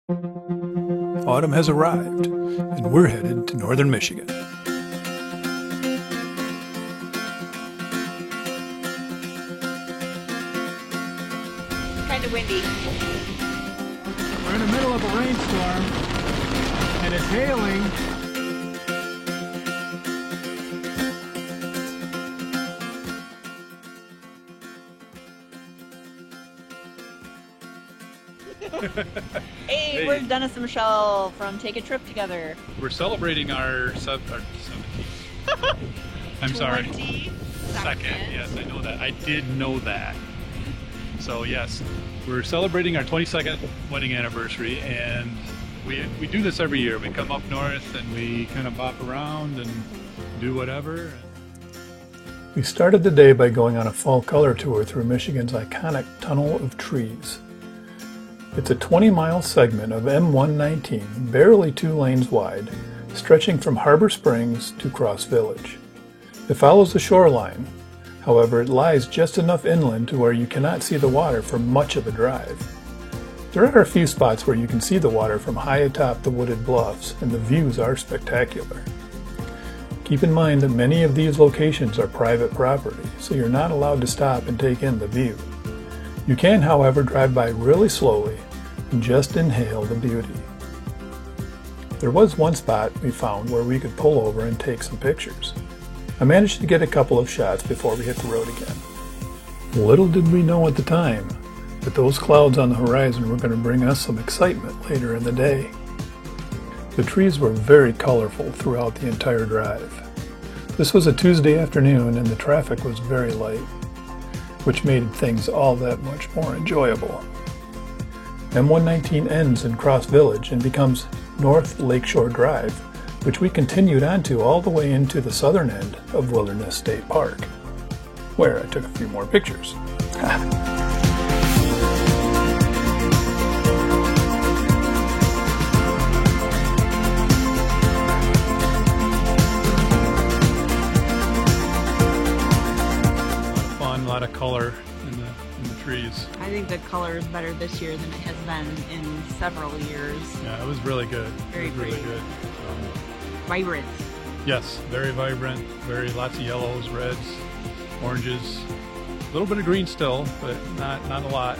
Autumn has arrived, and we're headed to northern Michigan. Kind of windy. We're in the middle of a rainstorm, and it's hailing. Hey, we're Dennis and Michelle from Take a Trip Together. We're celebrating our 17th. I'm sorry. 22nd. Yes, I know that. I did know that. So yes, we're celebrating our 22nd wedding anniversary, and we do this every year. We come up north and we kind of bop around and do whatever. We started the day by going on a fall color tour through Michigan's iconic Tunnel of Trees. It's a 20-mile segment of M119, barely 2 lanes wide, stretching from Harbor Springs to Cross Village. It follows the shoreline. However, it lies just enough inland to where you cannot see the water for much of the drive. There are a few spots where you can see the water from high atop the wooded bluffs, and the views are spectacular. Keep in mind that many of these locations are private property, so you're not allowed to stop and take in the view. You can, however, drive by really slowly and just inhale the beauty. There was one spot we found where we could pull over and take some pictures. I managed to get a couple of shots before we hit the road again. Little did we know at the time that those clouds on the horizon were going to bring us some excitement later in the day. The trees were very colorful throughout the entire drive. This was a Tuesday afternoon and the traffic was very light, which made things all that much more enjoyable. M119 ends in Cross Village and becomes North Lakeshore Drive, which we continued onto all the way into the southern end of Wilderness State Park, where I took a few more pictures. A lot of color in the trees. I think the color is better this year than it has been in several years. Yeah, it was really good. Very it was really pretty. good. Vibrant. Yes, very vibrant. Lots of yellows, reds, oranges. A little bit of green still, but not a lot.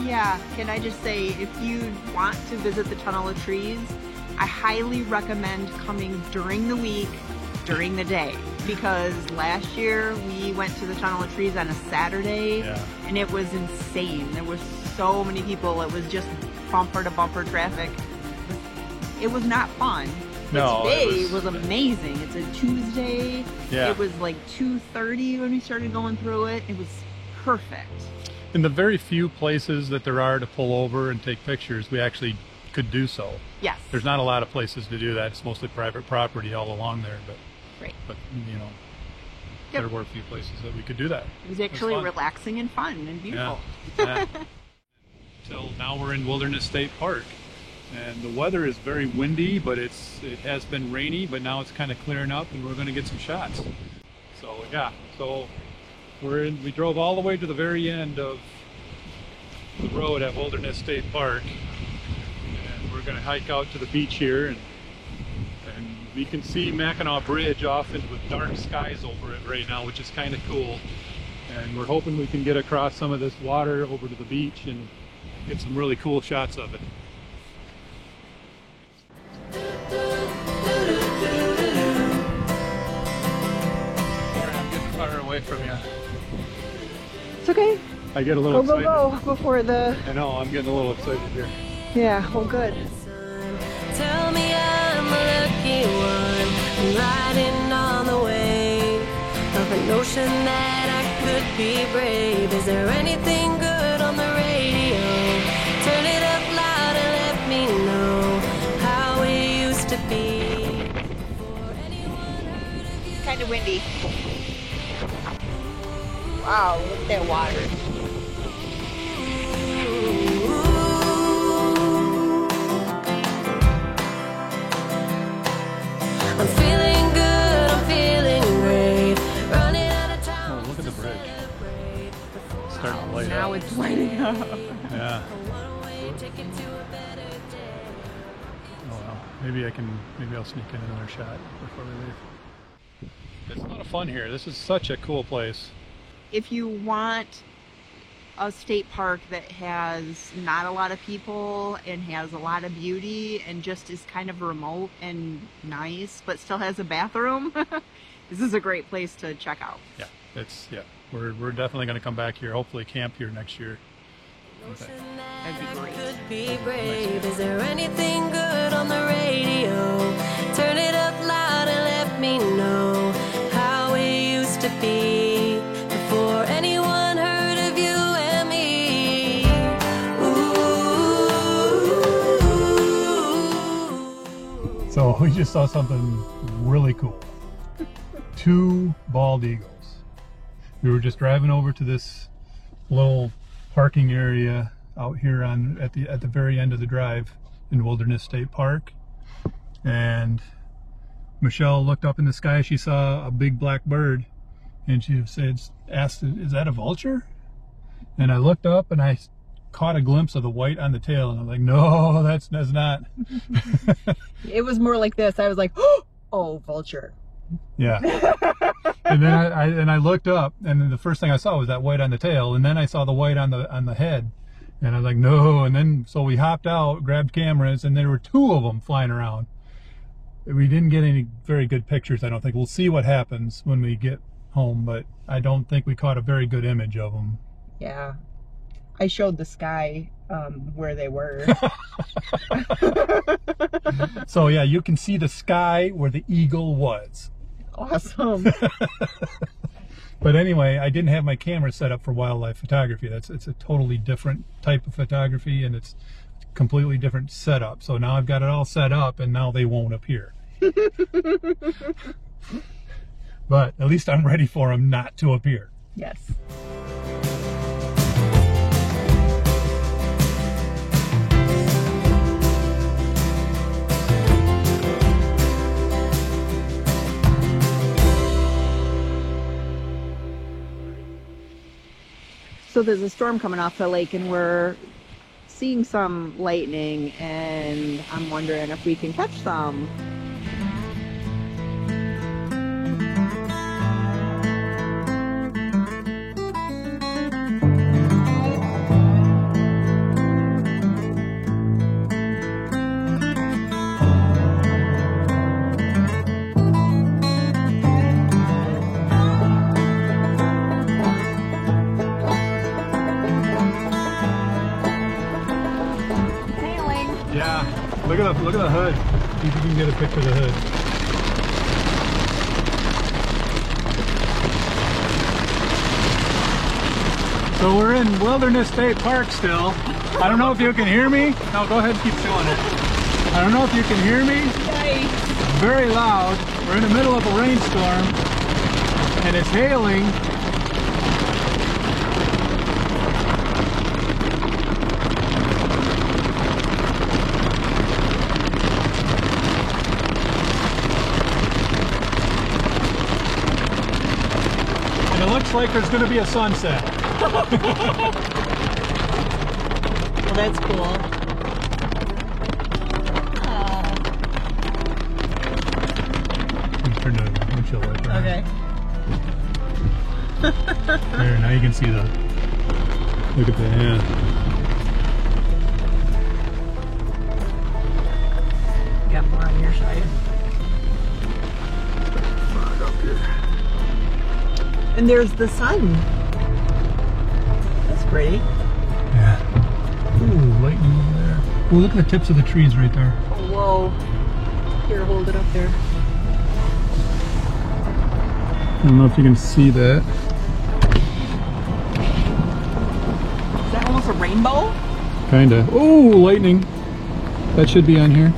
Yeah, can I just say, if you want to visit the Tunnel of Trees, I highly recommend coming during the week, during the day. Because last year we went to the Tunnel of Trees on a Saturday, and it was insane. There was so many people. It was just bumper to bumper traffic. It was not fun. No, today was amazing. It's a Tuesday. Yeah. It was like 2:30 when we started going through it. It was perfect. In the very few places that there are to pull over and take pictures, we actually could do so. Yes. There's not a lot of places to do that. It's mostly private property all along there, but you know, there were a few places that we could do that. It was actually relaxing and fun and beautiful. Yeah. Till now we're in Wilderness State Park, and the weather is very windy, but it has been rainy, but now it's kind of clearing up and we're going to get some shots. So yeah, so we drove all the way to the very end of the road at Wilderness State Park, and we're going to hike out to the beach here, and we can see Mackinac Bridge off with dark skies over it right now, which is kind of cool. And we're hoping we can get across some of this water over to the beach and get some really cool shots of it. I'm getting far away from you. It's okay. I get a little excited. Go before the... I know, I'm getting a little excited here. Yeah, well, good. Tell me I'm a lucky one, riding on the wave of a notion that I could be brave. Is there anything good on the radio? Turn it up loud and let me know how it used to be. Kind of windy. Wow, look at that water. I'm feeling good, I'm feeling great. Running out of time. Oh, look at the bridge. It's starting to light Now up. it's lighting up. Yeah. maybe I'll sneak in another shot before we leave. It's a lot of fun here. This is such a cool place. If you want a state park that has not a lot of people and has a lot of beauty and just is kind of remote and nice, but still has a bathroom, this is a great place to check out. Yeah, we're definitely going to come back here. Hopefully, camp here next year. Okay. That'd be great. Could be brave. Is there anything good on the radio? Turn it up loud and let me know how it used to be before anyone heard of you and me. Ooh. So we just saw something really cool. 2 bald eagles. We were just driving over to this little parking area out here at the very end of the drive in Wilderness State Park, and Michelle looked up in the sky. She saw a big black bird, and she asked, "Is that a vulture?" And I looked up and I caught a glimpse of the white on the tail, and I'm like, "No, that's not." It was more like this. I was like, "Oh, vulture." Yeah. And then I looked up, and then the first thing I saw was that white on the tail, and then I saw the white on the head, and I was like, no. And then so we hopped out, grabbed cameras, and there were 2 of them flying around. We didn't get any very good pictures, I don't think. We'll see what happens when we get home, but I don't think we caught a very good image of them. Yeah, I showed the sky where they were. So yeah, you can see the sky where the eagle was. Awesome. But anyway, I didn't have my camera set up for wildlife photography. It's a totally different type of photography, and it's a completely different setup. So now I've got it all set up, and now they won't appear. But at least I'm ready for them not to appear. Yes. So there's a storm coming off the lake, and we're seeing some lightning, and I'm wondering if we can catch some. Look at the hood. See if you can get a picture of the hood. So we're in Wilderness State Park still. I don't know if you can hear me. No, go ahead and keep showing it. I don't know if you can hear me. Yay. Very loud. We're in the middle of a rainstorm, and it's hailing. It looks like there's going to be a sunset. Well, that's cool. Turn the windshield wiper on. Okay. There, now you can see the. Look at that. Yeah. Got more on your side. Fog up here. And there's the sun. That's pretty. Yeah. Ooh, lightning over there. Ooh, look at the tips of the trees right there. Oh, whoa. Here, hold it up there. I don't know if you can see that. Is that almost a rainbow? Kinda. Oh, lightning. That should be on here.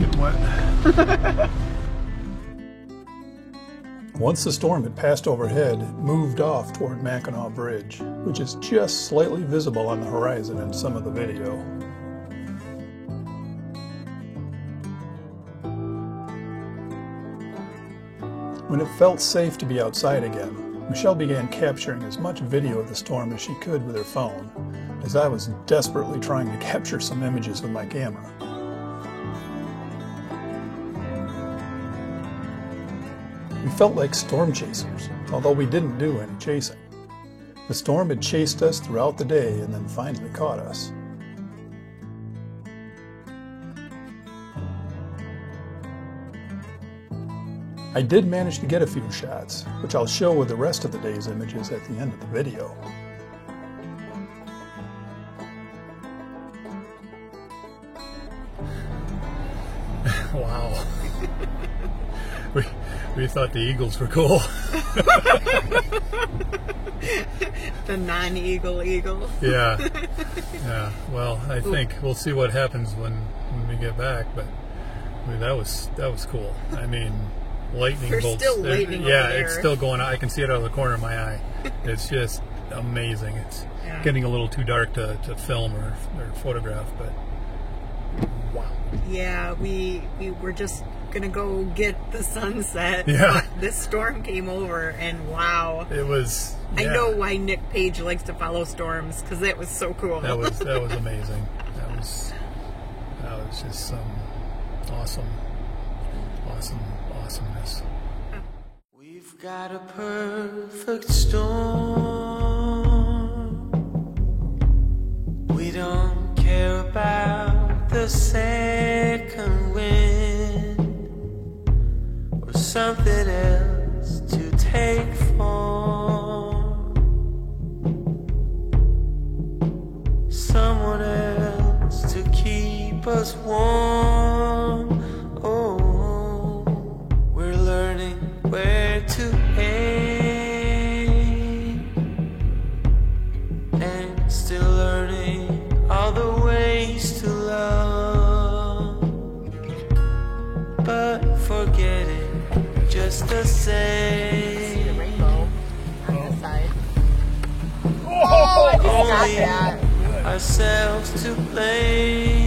Get wet. Once the storm had passed overhead, it moved off toward Mackinac Bridge, which is just slightly visible on the horizon in some of the video. When it felt safe to be outside again, Michelle began capturing as much video of the storm as she could with her phone, as I was desperately trying to capture some images with my camera. We felt like storm chasers, although we didn't do any chasing. The storm had chased us throughout the day and then finally caught us. I did manage to get a few shots, which I'll show with the rest of the day's images at the end of the video. Wow. We thought the eagles were cool. The non-eagle eagle. Yeah. Yeah. Well, I think we'll see what happens when we get back, but that was cool. I mean, lightning There's bolts. still lightning yeah, over there. it's still going on. I can see it out of the corner of my eye. It's just amazing. It's getting a little too dark to film or photograph, but wow. Yeah, we were just gonna go get the sunset. Yeah. But this storm came over, and wow. It was. I yeah. know why Nick Page likes to follow storms, because that was so cool. That was amazing. That was just some awesomeness. We've got a perfect storm. We don't care about the second wind or something else to take form. Someone else to keep us warm. Oh, we're learning where to aim and still learning all the ways to love, but forgetting just the same. The rainbow on this side. Only ourselves to blame.